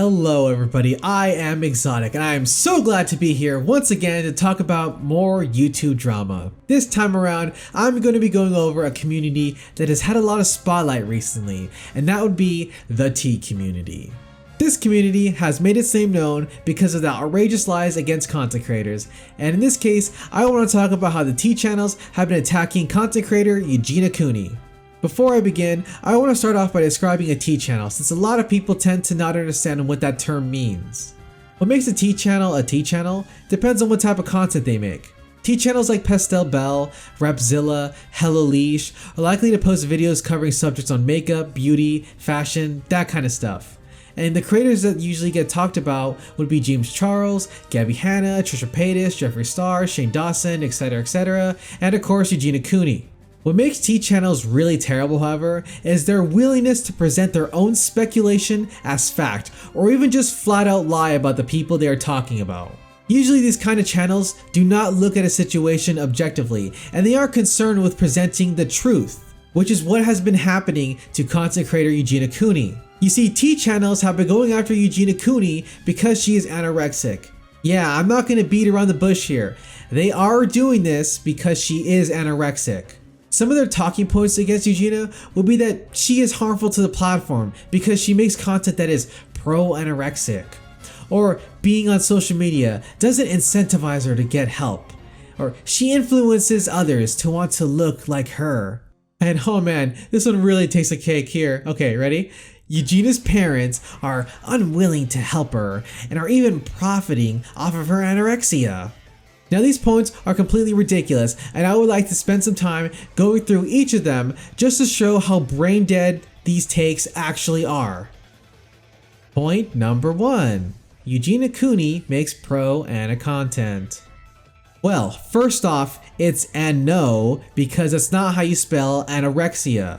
Hello everybody, I am xExotic and I am so glad to be here once again to talk about more YouTube drama. This time around, I'm going to be going over a community that has had a lot of spotlight recently, and that would be the tea community. This community has made its name known because of the outrageous lies against content creators, and in this case, I want to talk about how the tea channels have been attacking content creator Eugenia Cooney. Before I begin, I want to start off by describing a tea channel, since a lot of people tend to not understand what that term means. What makes a tea channel depends on what type of content they make. Tea channels like Pastel Belle, Rapzilla, Hello Leash are likely to post videos covering subjects on makeup, beauty, fashion, that kind of stuff. And the creators that usually get talked about would be James Charles, Gabby Hanna, Trisha Paytas, Jeffree Star, Shane Dawson, etc., and of course Eugenia Cooney. What makes tea channels really terrible, however, is their willingness to present their own speculation as fact, or even just flat out lie about the people they are talking about. Usually these kind of channels do not look at a situation objectively, and they are concerned with presenting the truth, which is what has been happening to content creator Eugenia Cooney. You see, tea channels have been going after Eugenia Cooney because she is anorexic. Yeah, I'm not going to beat around the bush here. They are doing this because she is anorexic. Some of their talking points against Eugenia will be that she is harmful to the platform because she makes content that is pro-anorexic, or being on social media doesn't incentivize her to get help, or she influences others to want to look like her. And oh man, this one really takes a cake here. Okay, ready? Eugenia's parents are unwilling to help her and are even profiting off of her anorexia. Now these points are completely ridiculous, and I would like to spend some time going through each of them just to show how brain dead these takes actually are. Point number 1. Eugenia Cooney makes pro-ana content. Well, first off, it's no because that's not how you spell anorexia.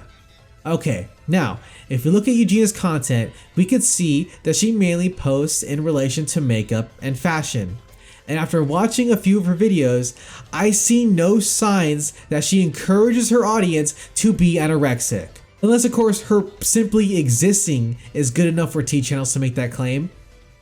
Okay, now, if we look at Eugenia's content, we can see that she mainly posts in relation to makeup and fashion. And after watching a few of her videos, I see no signs that she encourages her audience to be anorexic. Unless of course her simply existing is good enough for tea channels to make that claim.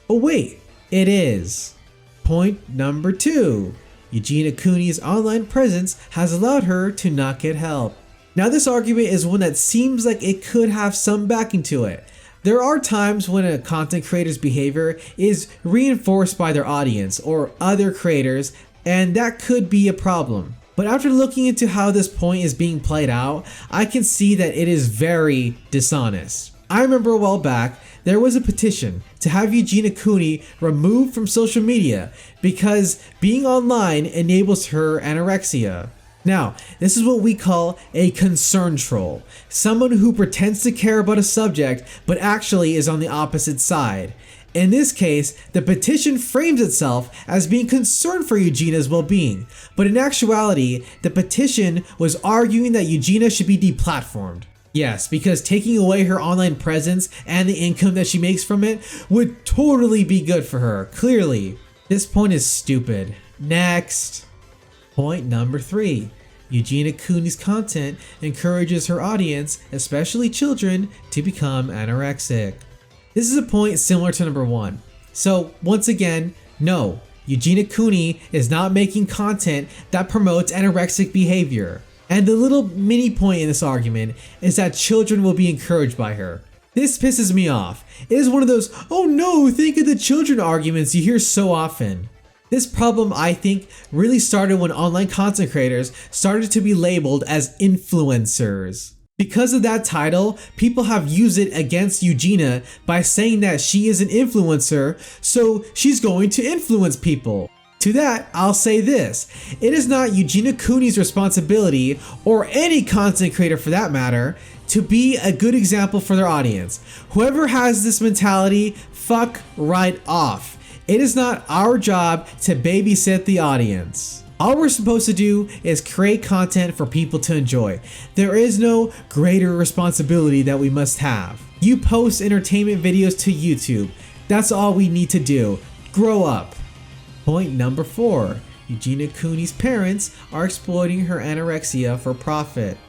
Oh wait, it is. Point number 2. Eugenia Cooney's online presence has allowed her to not get help. Now this argument is one that seems like it could have some backing to it. There are times when a content creator's behavior is reinforced by their audience or other creators, and that could be a problem. But after looking into how this point is being played out, I can see that it is very dishonest. I remember a while back, there was a petition to have Eugenia Cooney removed from social media because being online enables her anorexia. Now, this is what we call a concern troll, someone who pretends to care about a subject but actually is on the opposite side. In this case, the petition frames itself as being concerned for Eugenia's well-being, but in actuality, the petition was arguing that Eugenia should be deplatformed. Yes, because taking away her online presence and the income that she makes from it would totally be good for her, clearly. This point is stupid. Next. Point number 3. Eugenia Cooney's content encourages her audience, especially children, to become anorexic. This is a point similar to number 1. So once again, no, Eugenia Cooney is not making content that promotes anorexic behavior. And the little mini point in this argument is that children will be encouraged by her. This pisses me off. It is one of those, oh no, think of the children arguments you hear so often. This problem, I think, really started when online content creators started to be labeled as influencers. Because of that title, people have used it against Eugenia by saying that she is an influencer, so she's going to influence people. To that, I'll say this: it is not Eugenia Cooney's responsibility, or any content creator for that matter, to be a good example for their audience. Whoever has this mentality, fuck right off. It is not our job to babysit the audience. All we're supposed to do is create content for people to enjoy. There is no greater responsibility that we must have. You post entertainment videos to YouTube. That's all we need to do. Grow up. Point number 4. Eugenia Cooney's parents are exploiting her anorexia for profit.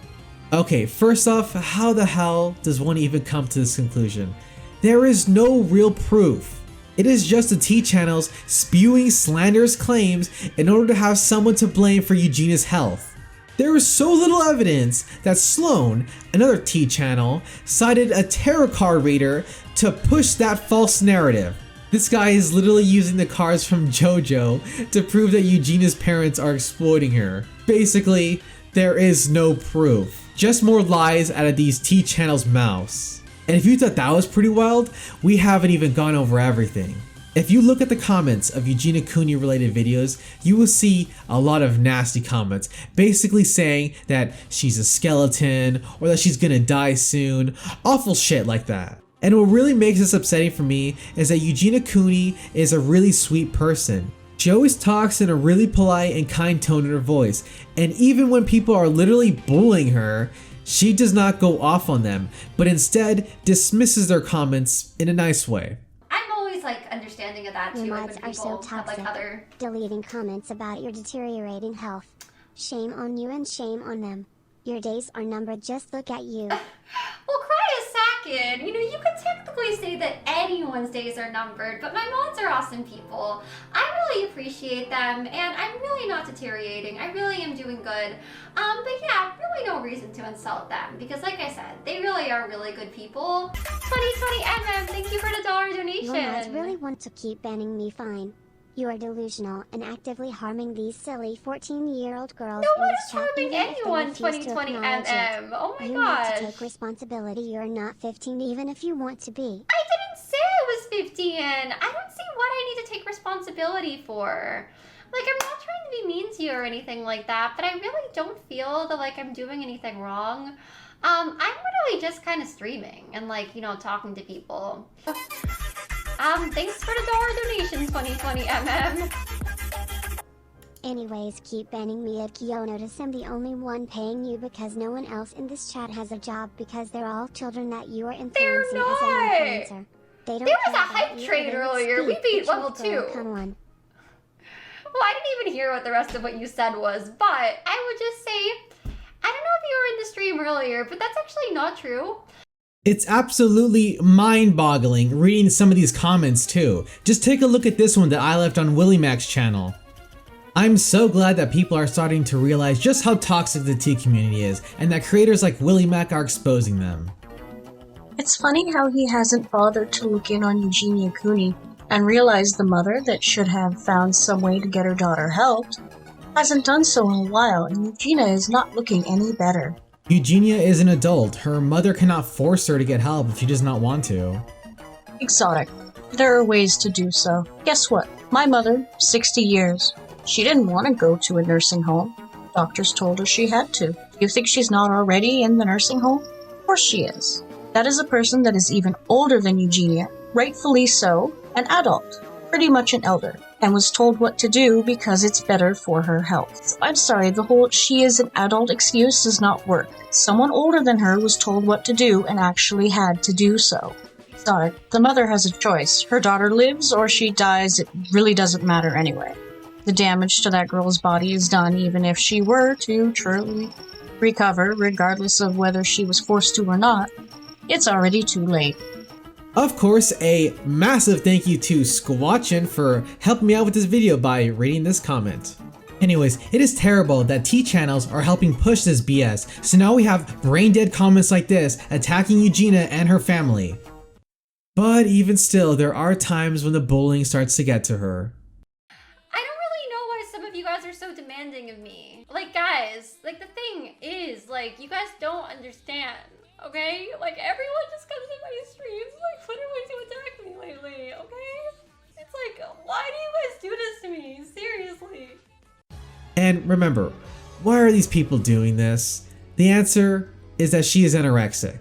Okay, first off, how the hell does one even come to this conclusion? There is no real proof. It is just the T channels spewing slanderous claims in order to have someone to blame for Eugenia's health. There is so little evidence that Sloan, another T channel, cited a tarot card reader to push that false narrative. This guy is literally using the cards from JoJo to prove that Eugenia's parents are exploiting her. Basically, there is no proof. Just more lies out of these T channels' mouths. And if you thought that was pretty wild, we haven't even gone over everything. If you look at the comments of Eugenia Cooney related videos, you will see a lot of nasty comments, basically saying that she's a skeleton or that she's gonna die soon, awful shit like that. And what really makes this upsetting for me is that Eugenia Cooney is a really sweet person. She always talks in a really polite and kind tone in her voice, and even when people are literally bullying her, she does not go off on them, but instead dismisses their comments in a nice way. I'm always like understanding of that too. Your Like mods when are so people have toxic. like other. Deleting comments about your deteriorating health. Shame on you and shame on them. Your days are numbered, just look at you. Well, cry a second. You know, you could technically say that anyone's days are numbered, but my mods are awesome people. I really appreciate them, and I'm really not deteriorating. I really am doing good. But yeah, really no reason to insult them, because like I said, they really are really good people. 2020 thank you for the $1 donation. Your mods really want to keep banning me, fine. You are delusional and actively harming these silly 14-year-old girls. No in one this is chat harming even if they anyone, refuse to 2020 acknowledge it. Oh my You gosh. need to take responsibility. You're not 15 even if you want to be. I didn't say I was 15. I don't see what I need to take responsibility for. Like, I'm not trying to be mean to you or anything like that, but I really don't feel that like I'm doing anything wrong. I'm literally just kind of streaming and like, you know, talking to people. Thanks for the $1 donation, 2020 Anyways, keep banning me at Kyo. Notice I'm the only one paying you because no one else in this chat has a job because they're all children that you are influencing not. as an influencer. They don't There was care a about hype you, train they don't earlier. We speak beat the level truth, girl. 2. Come on. Well, I didn't even hear what the rest of what you said was, but I would just say, I don't know if you were in the stream earlier, but that's actually not true. It's absolutely mind-boggling reading some of these comments too. Just take a look at this one that I left on Willie Mac's channel. I'm so glad that people are starting to realize just how toxic the T community is, and that creators like Willie Mac are exposing them. It's funny how he hasn't bothered to look in on Eugenia Cooney and realize the mother that should have found some way to get her daughter helped hasn't done so in a while, and Eugenia is not looking any better. Eugenia is an adult. Her mother cannot force her to get help if she does not want to. Exotic. There are ways to do so. Guess what? My mother, 60 years. She didn't want to go to a nursing home. Doctors told her she had to. Do you think she's not already in the nursing home? Of course she is. That is a person that is even older than Eugenia, rightfully so, an adult, pretty much an elder, and was told what to do because it's better for her health. So I'm sorry, the whole she is an adult excuse does not work. Someone older than her was told what to do and actually had to do so. Sorry, the mother has a choice. Her daughter lives or she dies, it really doesn't matter anyway. The damage to that girl's body is done even if she were to truly recover, regardless of whether she was forced to or not. It's already too late. Of course, a massive thank you to Squatchin for helping me out with this video by reading this comment. Anyways, it is terrible that T channels are helping push this BS, so now we have brain dead comments like this attacking Eugenia and her family. But even still, there are times when the bullying starts to get to her. I don't really know why some of you guys are so demanding of me. Like, guys, like the thing is, like, you guys don't understand. Okay? Like, everyone just comes to my streams, like, literally to attack me lately, okay? It's like, why do you guys do this to me? Seriously. And remember, why are these people doing this? The answer is that she is anorexic.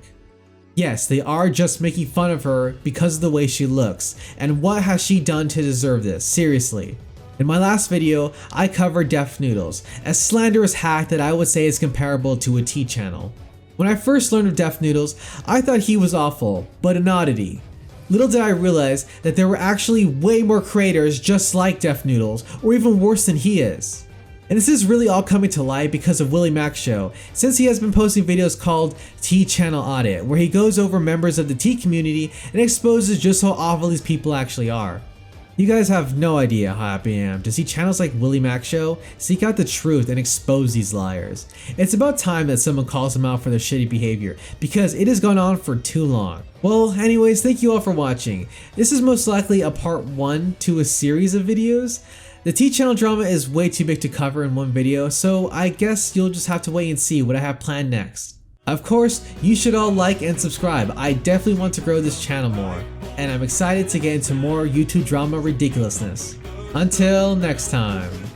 Yes, they are just making fun of her because of the way she looks, and what has she done to deserve this? Seriously. In my last video, I covered Def Noodles, a slanderous hack that I would say is comparable to a T channel. When I first learned of Def Noodles, I thought he was awful, but an oddity. Little did I realize that there were actually way more creators just like Def Noodles, or even worse than he is. And this is really all coming to light because of Willie Mac Show, since he has been posting videos called Tea Channel Audit, where he goes over members of the tea community and exposes just how awful these people actually are. You guys have no idea how happy I am to see channels like Willie Mac Show seek out the truth and expose these liars. It's about time that someone calls them out for their shitty behavior, because it has gone on for too long. Well, anyways, thank you all for watching. This is most likely a part 1 to a series of videos. The Tea Channel drama is way too big to cover in one video, so I guess you'll just have to wait and see what I have planned next. Of course, you should all like and subscribe. I definitely want to grow this channel more, and I'm excited to get into more YouTube drama ridiculousness. Until next time.